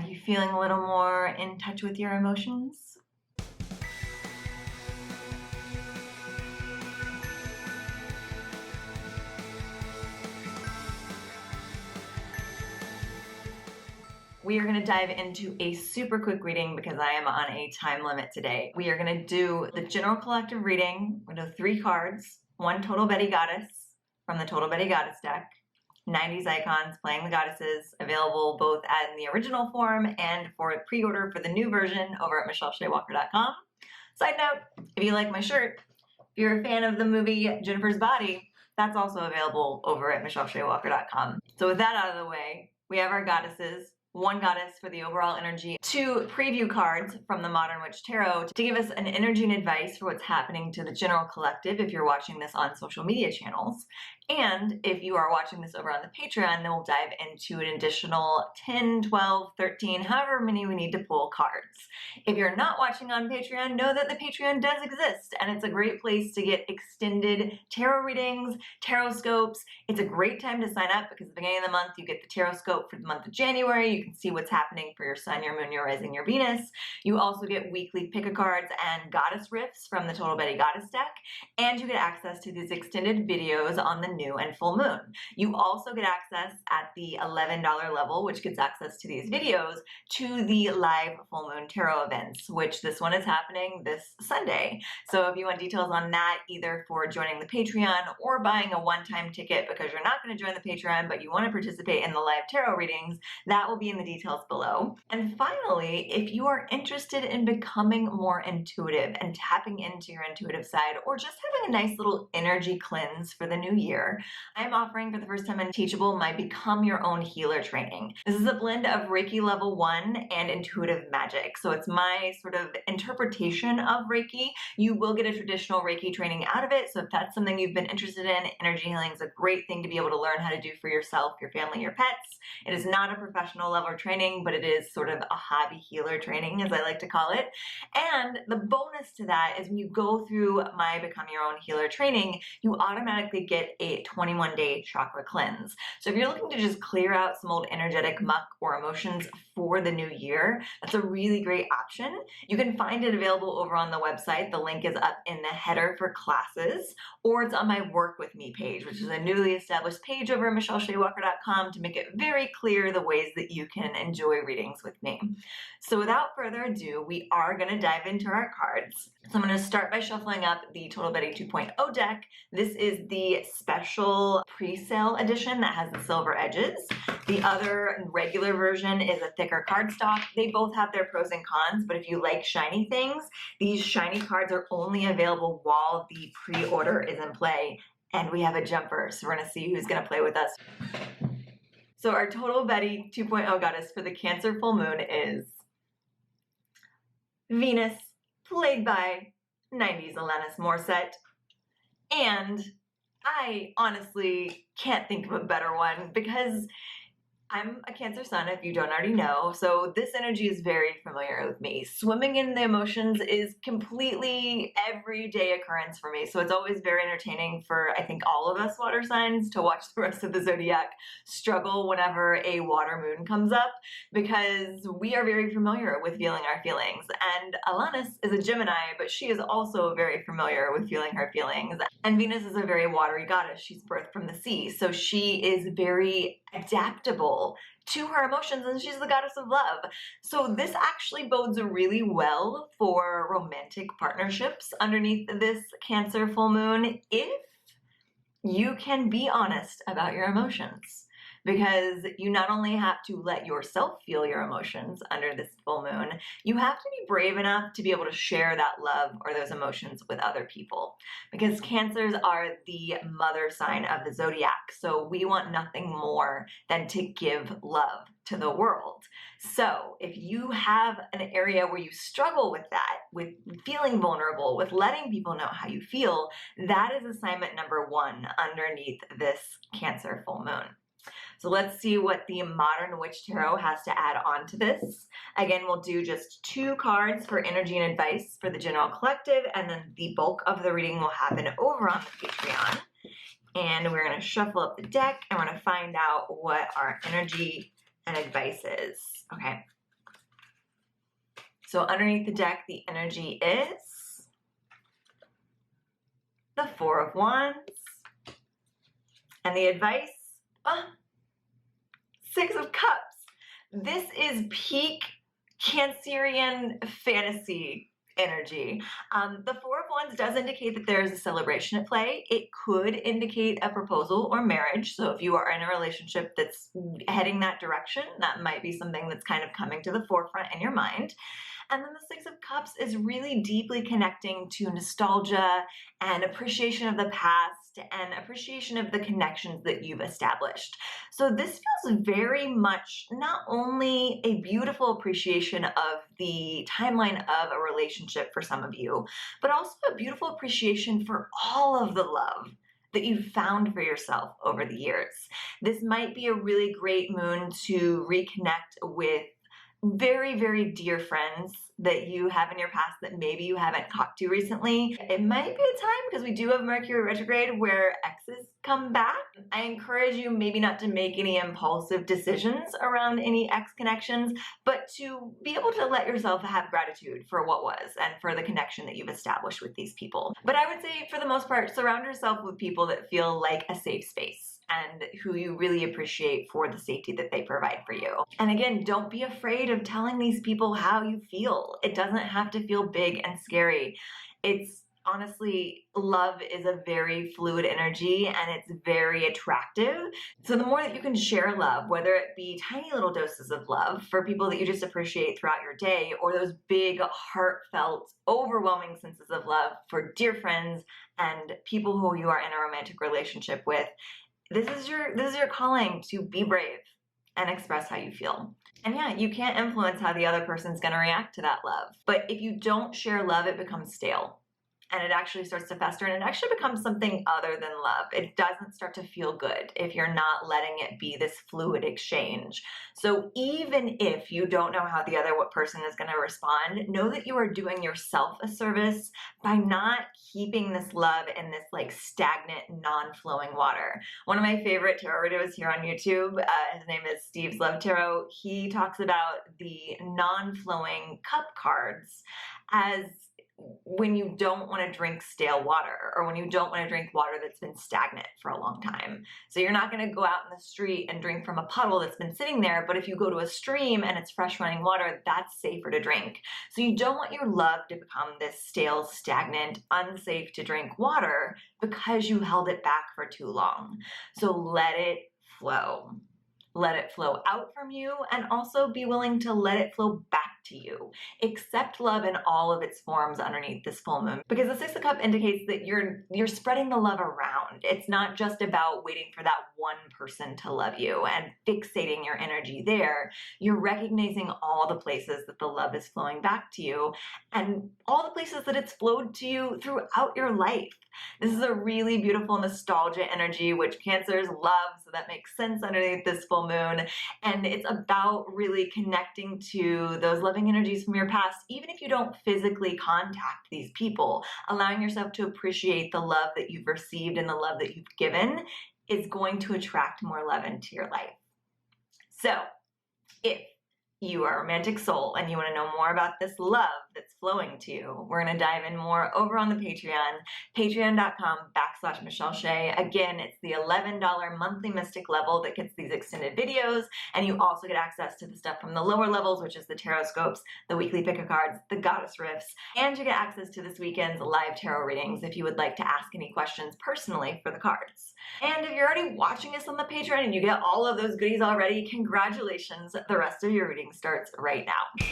you feeling a little more in touch with your emotions? We are going to dive into a super quick reading because I am on a time limit today. We are going to do the general collective reading. We're going to do 3 cards, 1 Total Betty Goddess from the Total Betty Goddess deck, 90s icons playing the goddesses, available both in the original form and for pre-order for the new version over at michellesheawalker.com. Side note, if you like my shirt, if you're a fan of the movie Jennifer's Body, that's also available over at michellesheawalker.com. So with that out of the way, we have our goddesses. 1 goddess for the overall energy, 2 preview cards from the Modern Witch Tarot to give us an energy and advice for what's happening to the general collective if you're watching this on social media channels. And if you are watching this over on the Patreon, then we'll dive into an additional 10, 12, 13, however many we need to pull cards. If you're not watching on Patreon, know that the Patreon does exist, and it's a great place to get extended tarot readings, tarot scopes. It's a great time to sign up because at the beginning of the month, you get the tarot scope for the month of January. You can see what's happening for your sun, your moon, your rising, your Venus. You also get weekly pick-a-cards and goddess riffs from the Total Betty Goddess deck, and you get access to these extended videos on the new and full moon. You also get access at the $11 level, which gets access to these videos, to the live full moon tarot events, which this one is happening this Sunday. So if you want details on that, either for joining the Patreon or buying a one-time ticket because you're not going to join the Patreon, but you want to participate in the live tarot readings, that will be in the details below. And finally, if you are interested in becoming more intuitive and tapping into your intuitive side, or just having a nice little energy cleanse for the new year, I'm offering for the first time in Teachable my Become Your Own Healer training. This is a blend of Reiki Level 1 and intuitive magic. So it's my sort of interpretation of Reiki. You will get a traditional Reiki training out of it. So if that's something you've been interested in, energy healing is a great thing to be able to learn how to do for yourself, your family, your pets. It is not a professional level training, but it is sort of a hobby healer training, as I like to call it. And the bonus to that is when you go through my Become Your Own Healer training, you automatically get a 21-day chakra cleanse. So if you're looking to just clear out some old energetic muck or emotions for the new year, that's a really great option. You can find it available over on the website. The link is up in the header for classes, or it's on my Work With Me page, which is a newly established page over at michellesheawalker.com to make it very clear the ways that you can enjoy readings with me. So without further ado, we are going to dive into our cards. So I'm going to start by shuffling up the Total Betty 2.0 deck. This is the special pre-sale edition that has the silver edges. The other regular version is a thicker cardstock. They both have their pros and cons, but if you like shiny things, these shiny cards are only available while the pre-order is in play. And we have a jumper, so we're going to see who's going to play with us. So our Total Betty 2.0 goddess for the Cancer full moon is Venus, played by 90s Alanis Morissette. And I honestly can't think of a better one because I'm a Cancer sun, if you don't already know, so this energy is very familiar with me. Swimming in the emotions is completely everyday occurrence for me, so it's always very entertaining for, I think, all of us water signs to watch the rest of the zodiac struggle whenever a water moon comes up, because we are very familiar with feeling our feelings. And Alanis is a Gemini, but she is also very familiar with feeling her feelings. And Venus is a very watery goddess. She's birthed from the sea, so she is very adaptable to her emotions, and she's the goddess of love. So this actually bodes really well for romantic partnerships underneath this Cancer full moon if you can be honest about your emotions. Because you not only have to let yourself feel your emotions under this full moon, you have to be brave enough to be able to share that love or those emotions with other people. Because Cancers are the mother sign of the zodiac, so we want nothing more than to give love to the world. So if you have an area where you struggle with that, with feeling vulnerable, with letting people know how you feel, that is assignment number 1 underneath this Cancer full moon. So let's see what the Modern Witch Tarot has to add on to this. Again, we'll do just 2 cards for energy and advice for the general collective, and then the bulk of the reading will happen over on the Patreon. And we're going to shuffle up the deck, and we're going to find out what our energy and advice is. Okay, So underneath the deck, the energy is the Four of Wands. And the advice, Six of Cups. This is peak Cancerian fantasy energy. The Four of Wands does indicate that there is a celebration at play. It could indicate a proposal or marriage. So if you are in a relationship that's heading that direction, that might be something that's kind of coming to the forefront in your mind. And then the Six of Cups is really deeply connecting to nostalgia and appreciation of the past and appreciation of the connections that you've established. So this feels very much not only a beautiful appreciation of the timeline of a relationship for some of you, but also a beautiful appreciation for all of the love that you've found for yourself over the years. This might be a really great moon to reconnect with very, very dear friends that you have in your past that maybe you haven't talked to recently. It might be a time, because we do have Mercury retrograde, where exes come back. I encourage you maybe not to make any impulsive decisions around any ex connections, but to be able to let yourself have gratitude for what was and for the connection that you've established with these people. But I would say, for the most part, surround yourself with people that feel like a safe space and who you really appreciate for the safety that they provide for you. And again, don't be afraid of telling these people how you feel. It doesn't have to feel big and scary. It's honestly, love is a very fluid energy and it's very attractive. So the more that you can share love, whether it be tiny little doses of love for people that you just appreciate throughout your day, or those big, heartfelt, overwhelming senses of love for dear friends and people who you are in a romantic relationship with, this is your calling to be brave and express how you feel. And yeah, you can't influence how the other person's going to react to that love. But if you don't share love, it becomes stale. And it actually starts to fester, and it actually becomes something other than love. It doesn't start to feel good if you're not letting it be this fluid exchange. So even if you don't know how the other person is going to respond, know that you are doing yourself a service by not keeping this love in this like stagnant, non-flowing water. One of my favorite tarot videos here on YouTube, his name is Steve's Love Tarot. He talks about the non-flowing cup cards as when you don't want to drink stale water, or when you don't want to drink water that's been stagnant for a long time. So you're not going to go out in the street and drink from a puddle that's been sitting there, but if you go to a stream and it's fresh running water, that's safer to drink. So you don't want your love to become this stale, stagnant, unsafe to drink water because you held it back for too long. So let it flow. Let it flow out from you, and also be willing to let it flow back to you. Accept love in all of its forms underneath this full moon, because the Six of Cups indicates that you're spreading the love around. It's not just about waiting for that one person to love you and fixating your energy there. You're recognizing all the places that the love is flowing back to you, and all the places that it's flowed to you throughout your life. This is a really beautiful nostalgia energy, which Cancers love, so that makes sense underneath this full moon. And it's about really connecting to those loving energies from your past, even if you don't physically contact these people. Allowing yourself to appreciate the love that you've received and the love that you've given is going to attract more love into your life. So if you are a romantic soul and you want to know more about this love that's flowing to you, we're going to dive in more over on the Patreon, patreon.com/Michelle Shea. Again, it's the $11 monthly Mystic level that gets these extended videos, and you also get access to the stuff from the lower levels, which is the tarot scopes, the weekly pick of cards, the goddess riffs, and you get access to this weekend's live tarot readings if you would like to ask any questions personally for the cards. And if you're already watching us on the Patreon and you get all of those goodies already, congratulations, the rest of your reading starts right now.